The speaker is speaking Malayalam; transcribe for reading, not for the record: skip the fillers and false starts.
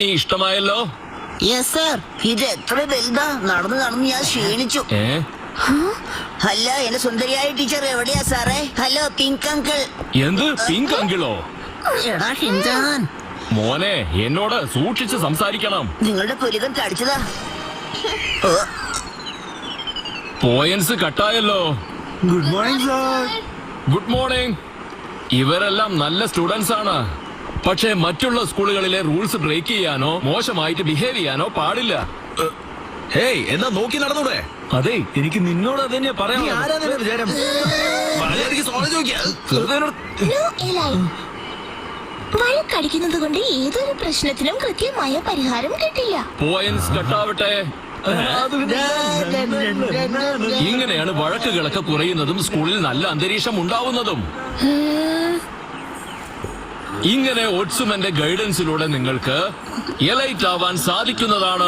ഇഷ്ടമായല്ലോ? Yes sir. ഇത് എത്ര വലുതാ, നടന്ന് നടന്ന് ഞാൻ ക്ഷീണിച്ചു. അല്ല, എന്റെ സുന്ദരിയായ ടീച്ചർ എവിടെയാ സാറേ? Hello pink uncle. എന്ത് പിങ്ക് അങ്കിളോ? എടാ ഷിൻചാൻ, മോനെ, എന്നോട് സൂക്ഷിച്ച് സംസാരിക്കണം. നിങ്ങളുടെ പുലികൻ കടിച്ചതാ. പോയിന്റ്സ് കട്ടായല്ലോ. Good morning sir. Good morning. ഇവരെല്ലാം നല്ല സ്റ്റുഡൻസ് ആണ്, പക്ഷേ മറ്റുള്ള സ്കൂളുകളിലെ റൂൾസ് ബ്രേക്ക് ചെയ്യാനോ മോശമായിട്ട് ബിഹേവ് ചെയ്യാനോ പാടില്ല. ഹേയ്, എന്നാ നോക്കി നടന്നൂടെ? അതെ, എനിക്ക് നിന്നോട് അത് തന്നെ പറയാം. ആരാ നിന്റെ വിചാരം? വഴക്കടിക്കുന്നത് കൊണ്ട് ഏതൊരു പ്രശ്നത്തിനും കൃത്യമായ പരിഹാരം കിട്ടില്ല. പോയിന്റ്സ് കട്ടാവട്ടെ. ഇങ്ങനെയാണ് വഴക്കുകളൊക്കെ കുറയുന്നതും സ്കൂളിൽ നല്ല അന്തരീക്ഷം ഉണ്ടാവുന്നതും. ഇങ്ങനെ ഒട്സുമന്റെ ഗൈഡൻസിലൂടെ നിങ്ങൾക്ക് എലൈറ്റ് ആവാൻ സാധിക്കുന്നതാണ്.